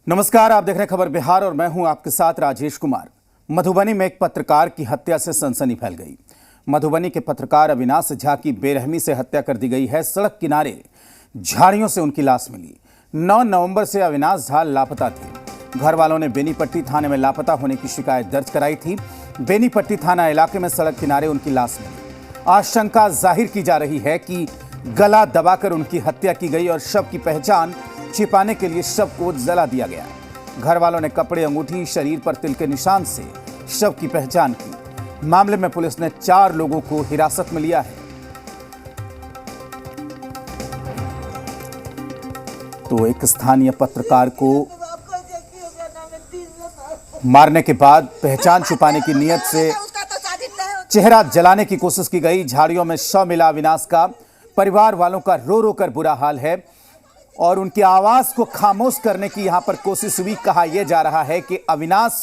नमस्कार, आप देख रहे हैं खबर बिहार और मैं हूं आपके साथ राजेश कुमार। मधुबनी में एक पत्रकार की हत्या से सनसनी फैल गई। मधुबनी के पत्रकार अविनाश झा की बेरहमी से हत्या कर दी गई है। सड़क किनारे झाड़ियों से उनकी लाश मिली। 9 नवंबर से अविनाश झा लापता थे। घर वालों ने बेनीपट्टी थाने में लापता होने की शिकायत दर्ज कराई थी। बेनीपट्टी थाना इलाके में सड़क किनारे उनकी लाश मिली। आशंका जाहिर की जा रही है कि गला दबाकर उनकी हत्या की गई और शव की पहचान छिपाने के लिए शव को जला दिया गया। घर वालों ने कपड़े, अंगूठी, शरीर पर तिल के निशान से शव की पहचान की। मामले में पुलिस ने 4 लोगों को हिरासत में लिया है। तो एक स्थानीय पत्रकार को मारने के बाद पहचान छुपाने की नियत से चेहरा जलाने की कोशिश की गई। झाड़ियों में शव मिला अविनाश का। परिवार वालों का रो रो कर बुरा हाल है और उनकी आवाज को खामोश करने की यहां पर कोशिश हुई। कहा यह जा रहा है कि अविनाश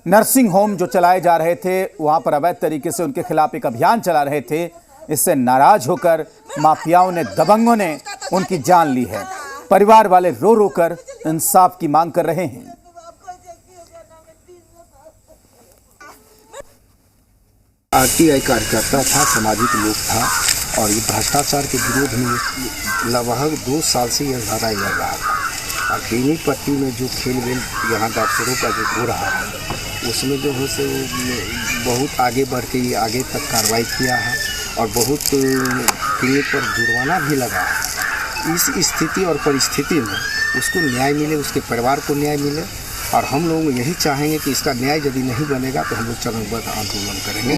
नर्सिंग होम जो चलाए जा रहे थे, वहां पर अवैध तरीके से उनके खिलाफ एक अभियान चला रहे थे। इससे नाराज होकर माफियाओं ने, दबंगों ने उनकी जान ली है। परिवार वाले रो रो कर इंसाफ की मांग कर रहे हैं। आरटीआई कार्यकर्ता था, सामाजिक लोग था और ये भ्रष्टाचार के विरोध में लगभग 2 साल से यह लड़ाई लड़ रहा था। और बेनीपट्टी में जो खेल वेल यहाँ डॉक्टरों का जो हो रहा है, उसमें जो है से बहुत आगे बढ़ के ये आगे तक कार्रवाई किया है और बहुत क्लिनिक पर जुर्माना भी लगा है। इस स्थिति और परिस्थिति में उसको न्याय मिले, उसके परिवार को न्याय मिले और हम लोग यही चाहेंगे कि इसका न्याय यदि नहीं बनेगा तो हम लोग चरणबद्ध आंदोलन करेंगे।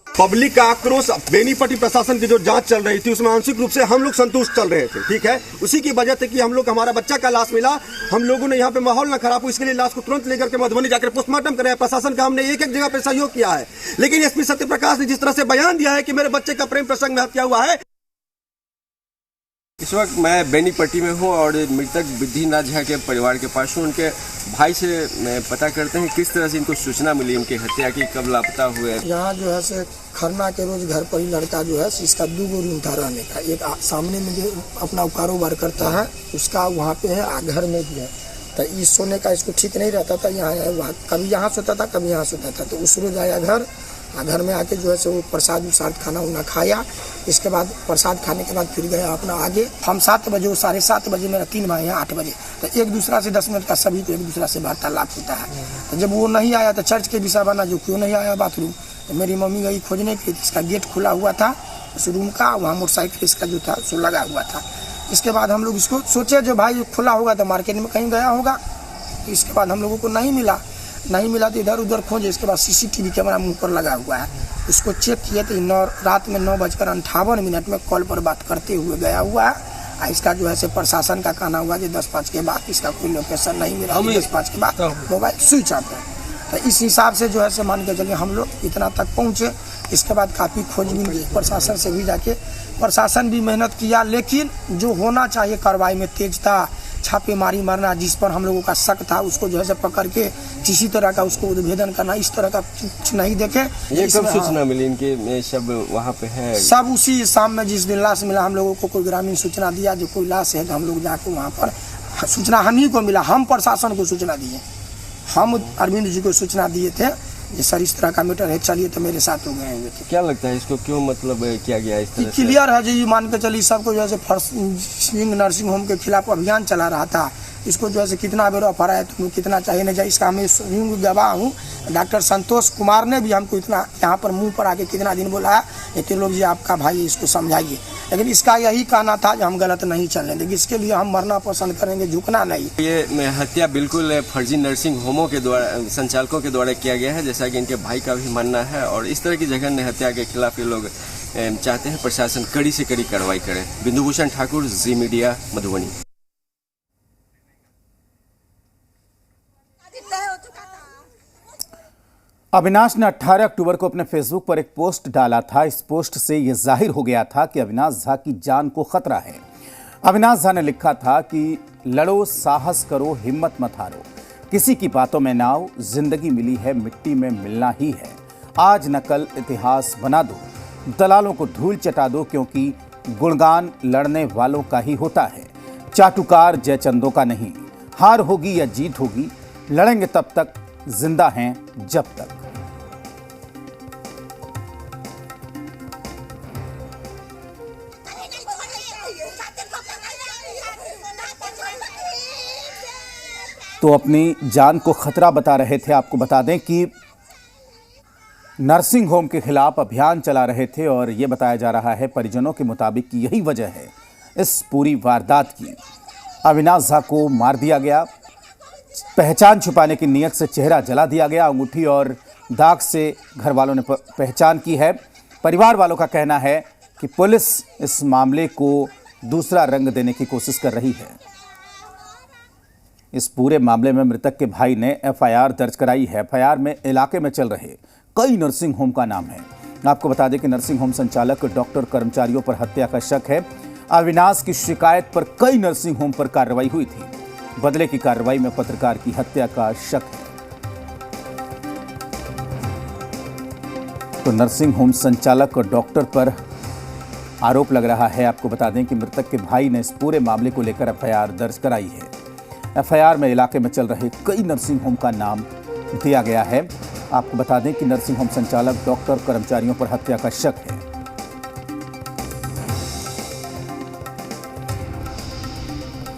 पब्लिक का आक्रोश, बेनीपट्टी प्रशासन की जो जांच चल रही थी उसमें आंशिक रूप से हम लोग संतुष्ट चल रहे थे, ठीक है। उसी की वजह थी कि हम लोग, हमारा बच्चा का लाश मिला, हम लोगों ने यहाँ पे माहौल ना खराब हो इसके लिए लाश को तुरंत लेकर के मधुबनी जाकर पोस्टमार्टम कराया। प्रशासन का हमने एक जगह पे सहयोग किया है, लेकिन एसपी सत्यप्रकाश ने जिस तरह से बयान दिया है कि मेरे बच्चे का प्रेम प्रसंग में हत्या हुआ है। इस वक्त मैं बेनीपट्टी में हूँ और मृतक विधिनाथ झा के परिवार के पास हूँ। उनके भाई से पता करते हैं किस तरह से इनको सूचना मिली उनकी हत्या की, कब लापता हुए। यहाँ जो है से खरना के रोज घर पर ही लड़का जो है इसका 2 रूम था रहने का। एक सामने में जो अपना कारोबार करता है उसका वहाँ पे है, घर में भी है। तो इस सोने का इसको ठीक नहीं रहता था। यहाँ कभी यहाँ सोता था, कभी यहाँ सोता था। तो उस रोज आया घर में आके जो है से वो प्रसाद खाना उना खाया। इसके बाद प्रसाद खाने के बाद फिर गया अपना आगे। हम 7 बजे, 7:30 बजे, मेरा 3 भाई हैं 8 बजे। तो एक दूसरा से 10 मिनट का सभी को एक दूसरा से वार्तालाप होता है। तो जब वो नहीं आया तो चर्च के विषय बना, जो क्यों नहीं आया बाथरूम। तो मेरी मम्मी गई खोजने के, इसका गेट खुला हुआ था उस रूम का, वहाँ मोटरसाइकिल इसका जो था सो लगा हुआ था। इसके बाद हम लोग इसको सोचे जो भाई खुला होगा तो मार्केट में कहीं गया होगा। तो इसके बाद हम लोगों को नहीं मिला तो इधर उधर खोजे। इसके बाद सीसीटीवी कैमरा मुंह पर लगा हुआ है, उसको चेक किए तो रात में 9:58 में कॉल पर बात करते हुए गया हुआ है। इसका जो है से प्रशासन का कहना हुआ कि 10:05 के बाद इसका कोई लोकेशन नहीं मिला। 10:05 के बाद मोबाइल स्विच ऑफ है। तो इस हिसाब से जो है से मान के चलिए हम लोग इतना तक पहुँचे। इसके बाद काफ़ी खोजबीन की, प्रशासन से भी जाके प्रशासन भी मेहनत किया, लेकिन जो होना चाहिए कार्रवाई में तेज था। छापेमारी मारना, जिस पर हम लोगों का शक था उसको जो है से पकड़ के किसी तरह का उसको उद्भेदन करना, इस तरह का कुछ नहीं देखे। ये कब सूचना मिली इनके सब वहाँ पे है? सब उसी शाम में जिस दिन लाश मिला हम लोगों को कोई ग्रामीण सूचना दिया जो कोई लाश है, तो हम लोग जाके वहाँ पर सूचना हम ही को मिला। हम प्रशासन को सूचना दिए, हम अरविंद जी को सूचना दिए थे ये सर इस तरह का मैटर है, चलिए तो मेरे साथ हो गए हैं। क्या लगता है इसको क्यों मतलब किया गया इस तरह? क्लियर है जी, मान के चलिए सबको जो है फर्स्ट स्विंग नर्सिंग होम के खिलाफ अभियान चला रहा था। इसको जो है कितना बेरो फराया, तुम कितना चाहिए नहीं चाहिए, इसका मैं स्वयं गवाह हूँ। डॉक्टर संतोष कुमार ने भी हमको इतना यहाँ पर मुंह पर आके कितना दिन बोला है कि लोग जी आपका भाई इसको समझाइए, लेकिन इसका यही कहना था कि हम गलत नहीं चलने देंगे, इसके लिए हम मरना पसंद करेंगे, झुकना नहीं। ये हत्या बिल्कुल फर्जी नर्सिंग होमों के द्वारा, संचालकों के द्वारा किया गया है, जैसा कि इनके भाई का भी मानना है। और इस तरह की जघन्य हत्या के खिलाफ ये लोग चाहते हैं प्रशासन कड़ी से कड़ी कार्रवाई करे। बिंदुभूषण ठाकुर, जी मीडिया, मधुबनी। अविनाश ने 18 अक्टूबर को अपने फेसबुक पर एक पोस्ट डाला था। इस पोस्ट से यह जाहिर हो गया था कि अविनाश झा की जान को खतरा है। अविनाश झा ने लिखा था कि लड़ो, साहस करो, हिम्मत मत हारो, किसी की बातों में ना आओ, जिंदगी मिली है मिट्टी में मिलना ही है। आज न कल इतिहास बना दो, दलालों को धूल चटा दो, क्योंकि गुणगान लड़ने वालों का ही होता है, चाटुकार जयचंदों का नहीं। हार होगी या जीत होगी, लड़ेंगे तब तक, जिंदा हैं जब तक। तो अपनी जान को खतरा बता रहे थे। आपको बता दें कि नर्सिंग होम के खिलाफ अभियान चला रहे थे और ये बताया जा रहा है परिजनों के मुताबिक कि यही वजह है इस पूरी वारदात की। अविनाश झा को मार दिया गया, पहचान छुपाने की नीयत से चेहरा जला दिया गया, अंगूठी और दाग से घर वालों ने पहचान की है। परिवार वालों का कहना है कि पुलिस इस मामले को दूसरा रंग देने की कोशिश कर रही है। इस पूरे मामले में मृतक के भाई ने एफआईआर दर्ज कराई है। एफआईआर में इलाके में चल रहे कई नर्सिंग होम का नाम है। आपको बता दें कि नर्सिंग होम संचालक, डॉक्टर, कर्मचारियों पर हत्या का शक है। अविनाश की शिकायत पर कई नर्सिंग होम पर कार्रवाई हुई थी। बदले की कार्रवाई में पत्रकार की हत्या का शक है। तो नर्सिंग होम संचालक और डॉक्टर पर आरोप लग रहा है। आपको बता दें कि मृतक के भाई ने इस पूरे मामले को लेकर एफआईआर दर्ज कराई है। एफआईआर में इलाके में चल रहे कई नर्सिंग होम का नाम दिया गया है। आपको बता दें कि नर्सिंग होम संचालक, डॉक्टर, कर्मचारियों पर हत्या का शक है।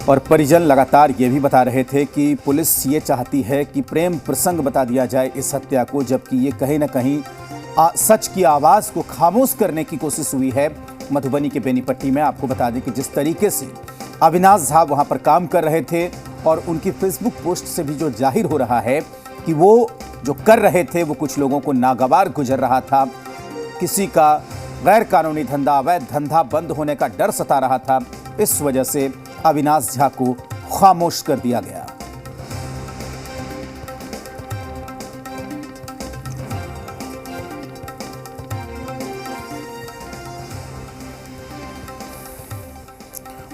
और परिजन लगातार ये भी बता रहे थे कि पुलिस ये चाहती है कि प्रेम प्रसंग बता दिया जाए इस हत्या को, जबकि ये कहीं ना कहीं सच की आवाज़ को खामोश करने की कोशिश हुई है मधुबनी के बेनीपट्टी में। आपको बता दें कि जिस तरीके से अविनाश झा वहाँ पर काम कर रहे थे और उनकी फेसबुक पोस्ट से भी जो जाहिर हो रहा है कि वो जो कर रहे थे वो कुछ लोगों को नागवार गुजर रहा था। किसी का गैर कानूनी धंधा, अवैध धंधा बंद होने का डर सता रहा था। इस वजह से अविनाश झा को खामोश कर दिया गया।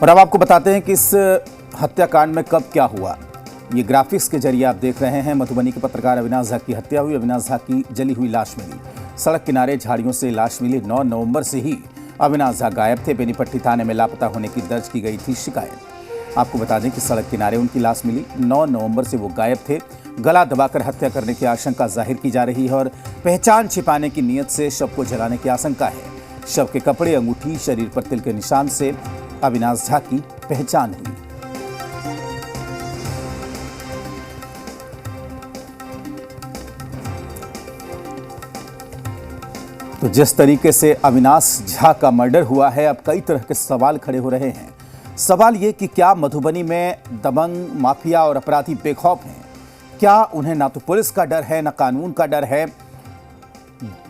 और अब आपको बताते हैं कि इस हत्याकांड में कब क्या हुआ। ये ग्राफिक्स के जरिए आप देख रहे हैं। मधुबनी के पत्रकार अविनाश झा की हत्या हुई। अविनाश झा की जली हुई लाश मिली। सड़क किनारे झाड़ियों से लाश मिली। 9 नवंबर से ही अविनाश झा गायब थे। बेनीपट्टी थाने में लापता होने की दर्ज की गई थी शिकायत। आपको बता दें कि सड़क किनारे उनकी लाश मिली। 9 नवंबर से वो गायब थे। गला दबाकर हत्या करने की आशंका जाहिर की जा रही है और पहचान छिपाने की नीयत से शव को जलाने की आशंका है। शव के कपड़े, अंगूठी, शरीर पर तिल के निशान से अविनाश झा की पहचान हुई। तो जिस तरीके से अविनाश झा का मर्डर हुआ है, अब कई तरह के सवाल खड़े हो रहे हैं। सवाल ये कि क्या मधुबनी में दबंग, माफिया और अपराधी बेखौफ हैं? क्या उन्हें ना तो पुलिस का डर है, ना कानून का डर है?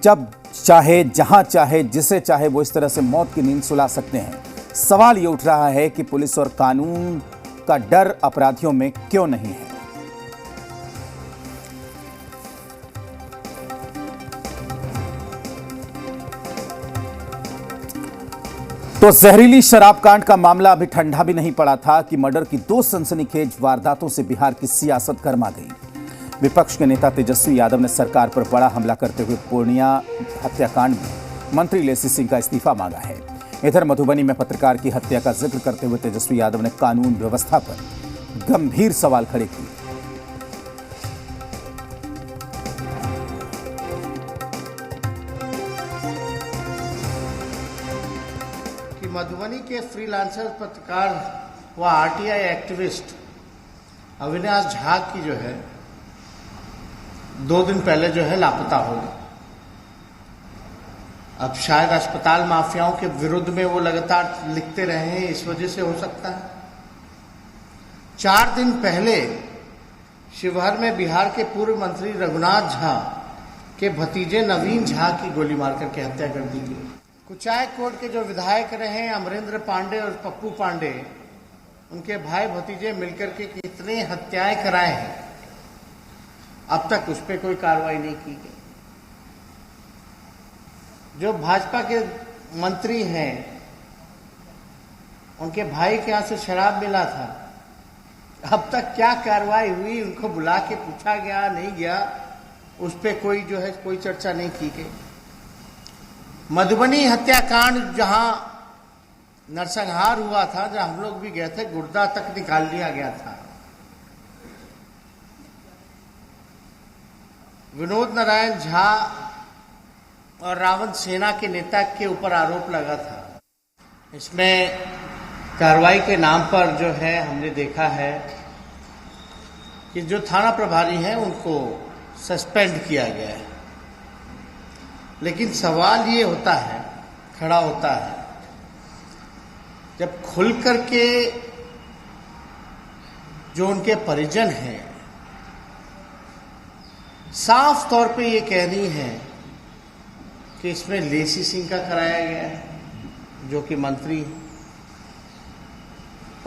जब चाहे, जहां चाहे, जिसे चाहे वो इस तरह से मौत की नींद सुला सकते हैं। सवाल ये उठ रहा है कि पुलिस और कानून का डर अपराधियों में क्यों नहीं है? तो जहरीली शराब कांड का मामला अभी ठंडा भी नहीं पड़ा था कि मर्डर की 2 सनसनीखेज वारदातों से बिहार की सियासत गर्मा गई। विपक्ष के नेता तेजस्वी यादव ने सरकार पर बड़ा हमला करते हुए पूर्णिया हत्याकांड में मंत्री लेसी सिंह का इस्तीफा मांगा है। इधर मधुबनी में पत्रकार की हत्या का जिक्र करते हुए तेजस्वी यादव ने कानून व्यवस्था पर गंभीर सवाल खड़े किए। कि मधुबनी के फ्रीलांसर पत्रकार व आरटीआई एक्टिविस्ट अविनाश झा की जो है 2 दिन पहले जो है लापता हो गई। अब शायद अस्पताल माफियाओं के विरुद्ध में वो लगातार लिखते रहे हैं, इस वजह से हो सकता है। 4 दिन पहले शिवहर में बिहार के पूर्व मंत्री रघुनाथ झा के भतीजे नवीन झा की गोली मारकर के हत्या कर दी गई। कुचाय कोट के जो विधायक रहे अमरेंद्र पांडे और पप्पू पांडे, उनके भाई भतीजे मिलकर के कितने हत्याएं कराए हैं, अब तक उस पर कोई कार्रवाई नहीं की गई। जो भाजपा के मंत्री हैं, उनके भाई के यहां से शराब मिला था, अब तक क्या कार्रवाई हुई? उनको बुला के पूछा गया, नहीं गया, उस पर कोई जो है कोई चर्चा नहीं की गई। मधुबनी हत्याकांड जहां नरसंहार हुआ था, जहां हम लोग भी गए थे, गुर्दा तक निकाल लिया गया था। विनोद नारायण झा और रावण सेना के नेता के ऊपर आरोप लगा था। इसमें कार्रवाई के नाम पर जो है हमने देखा है कि जो थाना प्रभारी हैं उनको सस्पेंड किया गया है। लेकिन सवाल ये होता है, खड़ा होता है, जब खुल करके जो उनके परिजन हैं साफ तौर पे ये कह रही हैं कि इसमें लेसी सिंह का कराया गया है, जो कि मंत्री हैं,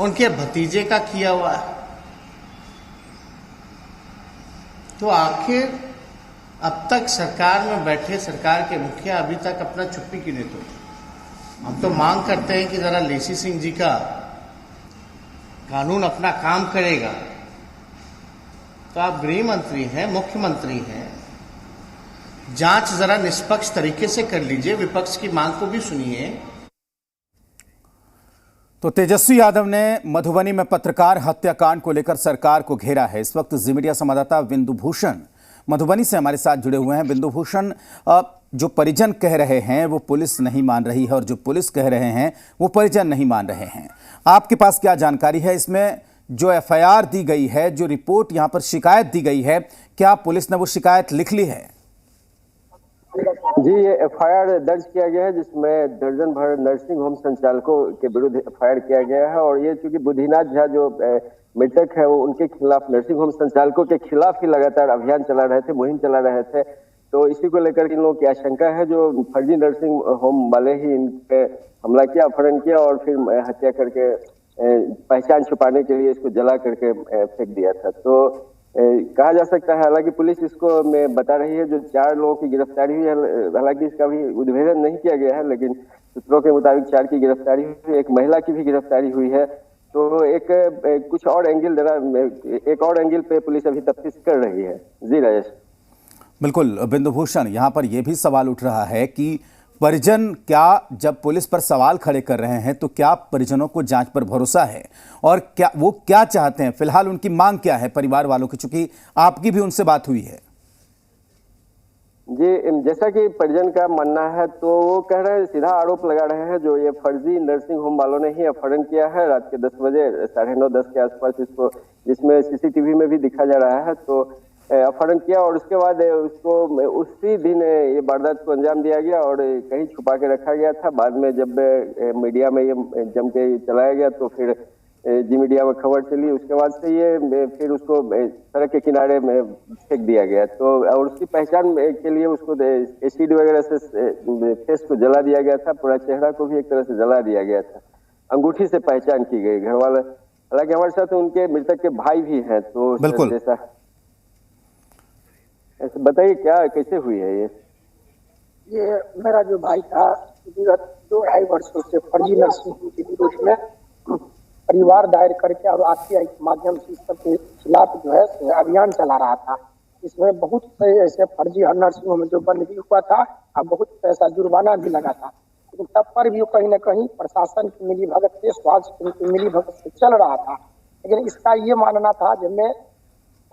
उनके भतीजे का किया हुआ है, तो आखिर अब तक सरकार में बैठे सरकार के मुखिया अभी तक अपना चुप्पी क्यों नहीं तोड़े? हम तो मांग करते हैं कि जरा लेसी सिंह जी का कानून अपना काम करेगा। तो आप गृह मंत्री हैं, मुख्यमंत्री हैं, जांच जरा निष्पक्ष तरीके से कर लीजिए, विपक्ष की मांग को भी सुनिए। तो तेजस्वी यादव ने मधुबनी में पत्रकार हत्याकांड को लेकर सरकार को घेरा है। इस वक्त जी मीडिया संवाददाता बिंदु भूषण मधुबनी से हमारे साथ जुड़े हुए हैं। बिंदु भूषण, जो परिजन कह रहे हैं वो पुलिस नहीं मान रही है और जो पुलिस कह रहे हैं वो परिजन नहीं मान रहे हैं। आपके पास क्या जानकारी है? इसमें जो एफआईआर दी गई है, जो रिपोर्ट यहाँ पर शिकायत दी गई है, क्या पुलिस ने वो शिकायत लिख ली है? जी, ये एफआईआर दर्ज किया गया है जिसमें दर्जन भर नर्सिंग होम संचालकों के विरुद्ध एफआईआर किया गया है। और ये चूंकि बुद्धिनाथ झा जो मृतक है वो उनके खिलाफ, नर्सिंग होम संचालकों के खिलाफ ही लगातार अभियान चला रहे थे, मुहिम चला रहे थे। तो इसी को लेकर इन लोगों की आशंका है जो फर्जी नर्सिंग होम वाले ही इन पे हमला किया, अपहरण किया और फिर हत्या करके पहचान छुपाने के लिए इसको जला करके फेंक दिया था। तो कहा जा सकता है, हालांकि पुलिस इसको में बता रही है जो 4 लोगों की गिरफ्तारी हुई है, हालांकि इसका भी उद्भेदन नहीं किया गया है, लेकिन सूत्रों के मुताबिक 4 की गिरफ्तारी हुई, एक महिला की भी गिरफ्तारी हुई है। तो कुछ और एंगल एक और एंगल पे पुलिस अभी तफ्तीश कर रही है। जी राजेश। बिल्कुल बिंदु भूषण, यहाँ पर यह भी सवाल उठ रहा है कि परिजन क्या, जब पुलिस पर सवाल खड़े कर रहे हैं तो क्या परिजनों को जांच पर भरोसा है और क्या वो क्या चाहते हैं? फिलहाल उनकी मांग क्या है परिवार वालों की, चूंकि आपकी भी उनसे बात हुई है? जी, जैसा कि परिजन का मानना है तो वो कह रहे हैं, सीधा आरोप लगा रहे हैं जो ये फर्जी नर्सिंग होम वालों ने ही अपहरण किया है रात के 10 बजे, 9:30-10 के आसपास इसको, जिसमें सीसीटीवी में भी दिखा जा रहा है। तो अपहरण किया और उसके बाद उसको उसी दिन ये वारदात को अंजाम दिया गया और कहीं छुपा के रखा गया था। बाद में जब मीडिया में ये जम के चलाया गया तो फिर जी मीडिया में खबर चली, उसके बाद से ये फिर उसको सड़क के किनारे में फेंक दिया गया। तो और उसकी पहचान के लिए उसको एसिड वगैरह से फेस को जला दिया गया था, पूरा चेहरा को भी एक तरह से जला दिया गया था, अंगूठी से पहचान की गई। घर वाले, हालांकि हमारे साथ उनके मृतक के भाई भी हैं, तो बिल्कुल जैसा बताइए क्या कैसे हुई है ये मेरा जो भाई था विगत 2-2.5 वर्षों से फर्जी नर्सिंग होम के विरोध में परिवार दायर करके और आरटीआई के माध्यम से इस सबके खिलाफ जो है अभियान चला रहा था। इसमें बहुत से ऐसे फर्जी नर्सिंग होम जो बंद भी हुआ था और बहुत पैसा जुर्माना भी लगा था, लेकिन तब पर भी कहीं न कहीं प्रशासन की मिलीभगत से, स्वास्थ्य की मिलीभगत से चल रहा था। लेकिन इसका ये मानना था कि मैं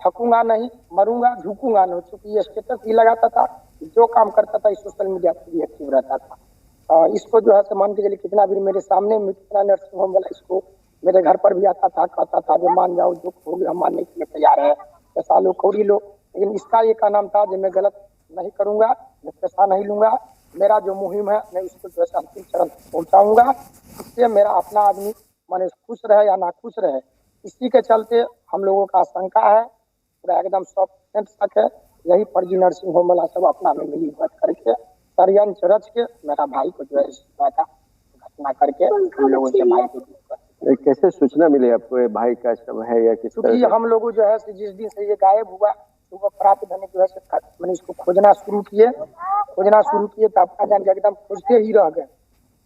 थकूंगा नहीं, मरूंगा, झुकूंगा नहीं, चूंकि ये स्टेटस भी लगाता था, जो काम करता था सोशल मीडिया पर भी एक्टिव रहता था। इसको जो है मान के चलिए कितना भी मेरे सामने में कितना नर्सिंग होम वाला इसको मेरे घर पर भी आता था, कहता था जो मान जाओ, जो हो गया मानने के लिए तैयार है, पैसा लो, कौड़ी लो। लेकिन इसका ये का नाम था जो मैं गलत नहीं करूंगा, मैं पैसा नहीं लूंगा, मेरा जो मुहिम है मैं उसको जो है अंतिम चरण पहुंचाऊंगा, इससे मेरा अपना आदमी माने खुश रहे या ना खुश रहे। इसी के चलते हम लोगों का आशंका है, पूरा एकदम 100% शक है, यही फर्जी नर्सिंग होम वाला सब अपना में मिली बात करके षड्यंत्र रच के मेरा भाई को जो है इस घटना करके हम लोगों से भाई को कैसे सूचना मिली आपको भाई का शव है या किस तरह? क्योंकि हम लोग जो है जिस दिन से ये गायब हुआ तो वो प्राप्त धन जो है मैंने इसको खोजना शुरू किए तो अपना जान के एकदम खोजते ही रह गए,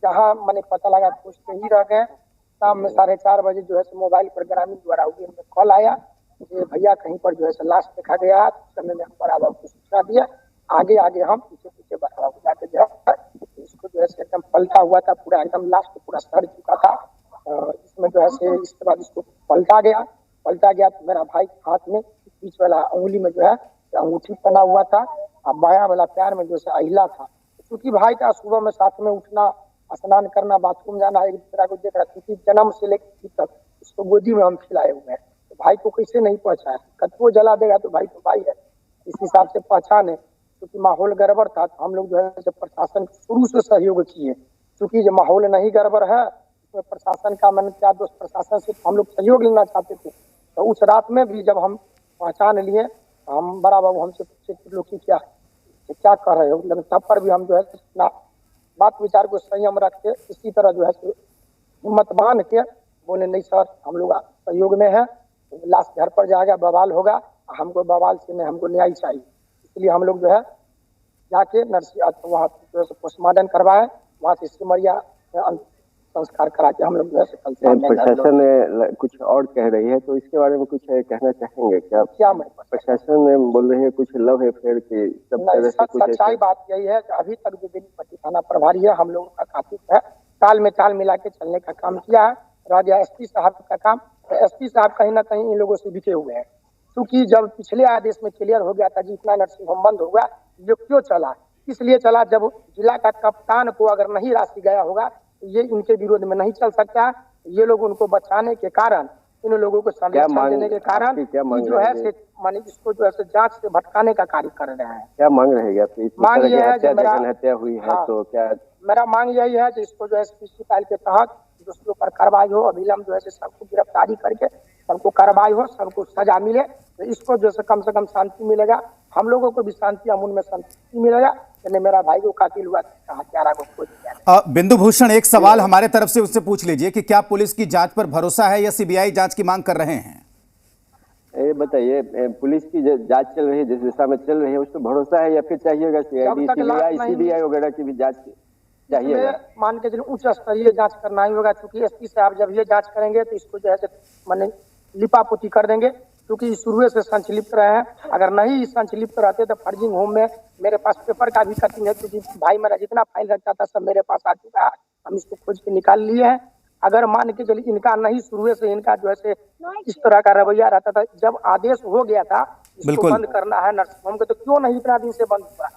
जहाँ मैंने पता लगा खोजते ही रह गए। शाम में 4:30 बजे जो है मोबाइल पर ग्रामीण द्वारा कॉल आया मुझे भैया कहीं पर जो है लाश देखा गया, उस समय में हम बराबर को सूचना दिया, आगे आगे हम पीछे पीछे बराबर को जाके जो है इसको जो है एकदम पलटा हुआ था, पूरा एकदम लाश को पूरा सड़ चुका था। इसमें जो है इसके बाद इसको पलटा गया तो मेरा भाई के हाथ में बीच वाला उंगली में जो है अंगूठी पहना हुआ था और बायां वाला पैर में जो है अहिला था। क्योंकि भाई का सुबह में साथ में उठना, स्नान करना, बाथरूम जाना, एक दूसरा को देख रहा, क्योंकि जन्म से लेकर तक उसको गोदी में हम खिलाए हुए हैं, तो भाई को कैसे नहीं पहचान, कतको जला देगा तो भाई तो भाई है, इस हिसाब से पहचाने। क्योंकि माहौल गड़बड़ था तो हम लोग जो है प्रशासन शुरू से सहयोग किए, क्योंकि जो माहौल नहीं गड़बड़ है उसमें प्रशासन का मन क्या दोस्त, प्रशासन से हम लोग सहयोग लेना चाहते थे। तो उस रात में भी जब हम पहचान लिए, हम बराबर हमसे पूछे लोग की क्या कर रहे हो, लेकिन तब पर भी हम जो है अपना बात विचार को संयम रख के इसी तरह जो है हिम्मत बांध के बोले नहीं सर हम लोग सहयोग में है, लाश घर पर जाएगा, बवाल होगा, हमको बवाल से नहीं, हमको न्याय चाहिए। इसलिए हम लोग जो है जाके नरसिंह वहाँ जो है पोस्टमार्टम करवाए, वहाँ से सिमरिया संस्कार करा के हम लोग जो है कल प्रशासन कुछ और कह रही है, तो इसके बारे में कुछ कहना चाहेंगे क्या? प्रशासन ने बोल रही है कुछ लव अफेयर की सब तरह से कुछ। सच्चाई बात यही है कि अभी तक जो बेनीपट्टी थाना प्रभारी है हम लोगों का काफी है, ताल में ताल मिला के चलने का काम किया है। राजा एसपी साहब का काम, तो एसपी साहब कहीं ना कहीं इन लोगों से बिके हुए हैं, क्योंकि जब पिछले आदेश में क्लियर हो गया था जी इतना नर्सिंग होम बंद होगा, ये क्यों चला? इसलिए चला जब जिला का कप्तान को अगर नहीं राशि गया होगा तो ये इनके विरोध में नहीं चल सकता। ये लोग उनको बचाने के कारण, इन लोगों को संरक्षण देने के कारण जो है माने इसको जो है जांच से भटकाने का कार्य कर रहे हैं। क्या मांग रहेगी आपकी? मांग ये है जो मेरा हत्या हुई है तो क्या मेरा मांग यही है कि इसको जो है पीसी फाइल के तहत दोषियों पर कार्रवाई हो, अविलंब जो है सबको गिरफ्तारी करके सबको कार्रवाई हो, सबको सजा मिले, तो इसको जो है कम से कम शांति मिलेगा, हम लोगों को भी शांति, अमूल में शांति मिलेगा। मेरा भाई को कातिल हुआ हत्यारा को खोज दिया। बिंदु भूषण, एक सवाल हमारे तरफ से उससे पूछ लीजिए कि क्या पुलिस की जांच पर भरोसा है या सीबीआई जांच की मांग कर रहे हैं? ये बताइए, पुलिस की जांच चल रही है, जिस दिशा में चल रही है उस पर भरोसा है या फिर चाहिएगा सीबीआई वगैरह की भी जांच चाहिए? मान के चलिए उच्च स्तरीय जांच करना ही होगा, क्योंकि एसपी साहब जब ये जांच करेंगे तो इसको जो है माने लिपापोती कर देंगे, क्योंकि शुरू से संचलित रहे हैं। अगर नहीं संचलित रहते तो फर्जिंग होम में मेरे पास पेपर का भी कटिंग है, क्योंकि भाई मेरा जितना फाइल रखता था सब मेरे पास आ चुका है, हम इसको खोज के निकाल लिए हैं। अगर मान के चलिए इनका नहीं शुरू से इनका जो है इस तरह का रवैया रहता था, जब आदेश हो गया था इसको बंद करना है नर्सिंग होम को, तो क्यों नहीं इतना दिन से बंद हुआ?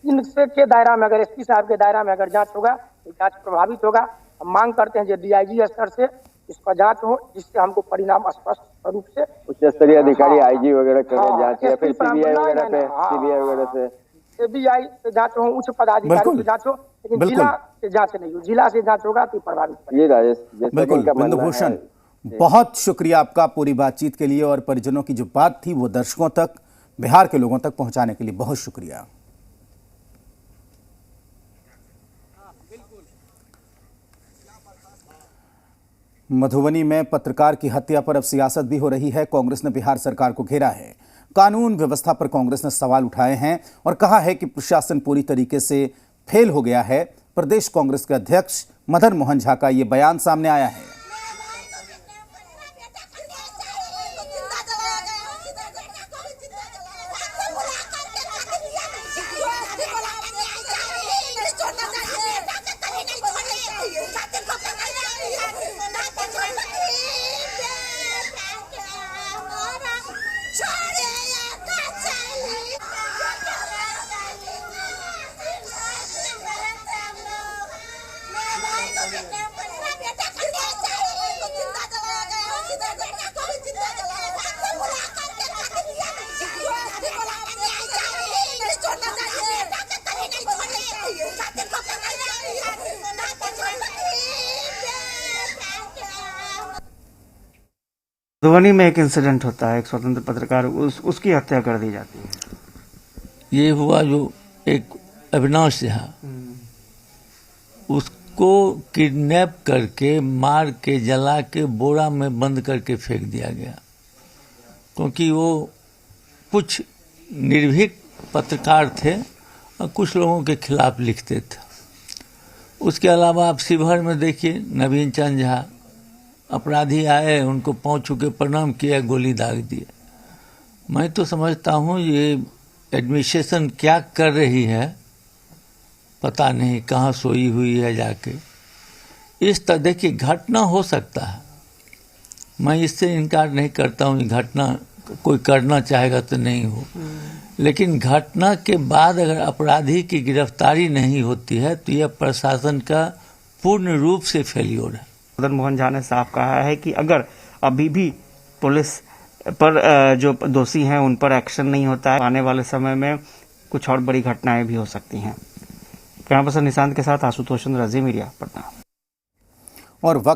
इनसे के दायरा में अगर एसपी साहब के दायरा में अगर जांच होगा तो जांच प्रभावित होगा। हम मांग करते हैं जो डीआईजी स्तर से इसका जांच हो, जिससे हमको परिणाम स्पष्ट रूप से उच्च स्तरीय अधिकारी आईजी वगैरह करें जांच, या फिर सीबीआई वगैरह से सीबीआई से जांच हो, उच्च पदाधिकारी से जांच हो, लेकिन जिला से जांच नहीं हो। जिला से जांच होगा तो प्रभावित। ये राजेश बिल्कुल बिंदु भूषण, बहुत शुक्रिया आपका पूरी बातचीत के लिए, और परिजनों की जो बात थी वो दर्शकों तक, बिहार के लोगों तक पहुंचाने के लिए बहुत शुक्रिया। मधुबनी में पत्रकार की हत्या पर अब सियासत भी हो रही है। कांग्रेस ने बिहार सरकार को घेरा है। कानून व्यवस्था पर कांग्रेस ने सवाल उठाए हैं और कहा है कि प्रशासन पूरी तरीके से फेल हो गया है। प्रदेश कांग्रेस के अध्यक्ष मदन मोहन झा का ये बयान सामने आया है। मधुबनी में एक इंसिडेंट होता है, एक स्वतंत्र पत्रकार उसकी हत्या कर दी जाती है। ये हुआ जो एक अविनाश झा, उसको किडनैप करके मार के जला के बोरा में बंद करके फेंक दिया गया, क्योंकि वो कुछ निर्भीक पत्रकार थे और कुछ लोगों के खिलाफ लिखते थे। उसके अलावा आप शिवहर में देखिए नवीन चंद झा, अपराधी आए, उनको पाँव छू के प्रणाम किया, गोली दाग दिया। मैं तो समझता हूँ ये एडमिनिस्ट्रेशन क्या कर रही है पता नहीं, कहाँ सोई हुई है जाके। इस तरह की घटना हो सकता है, मैं इससे इनकार नहीं करता हूँ। घटना कोई करना चाहेगा तो नहीं हो, लेकिन घटना के बाद अगर अपराधी की गिरफ्तारी नहीं होती है तो यह प्रशासन का पूर्ण रूप से फेल्योर है। मदन मोहन झा ने साफ कहा है कि अगर अभी भी पुलिस पर जो दोषी हैं उन पर एक्शन नहीं होता है, आने वाले समय में कुछ और बड़ी घटनाएं भी हो सकती हैं। कैमरा पर्सन निशांत के साथ आशुतोष चंद्र, रजी मीडिया, पटना। और वक्त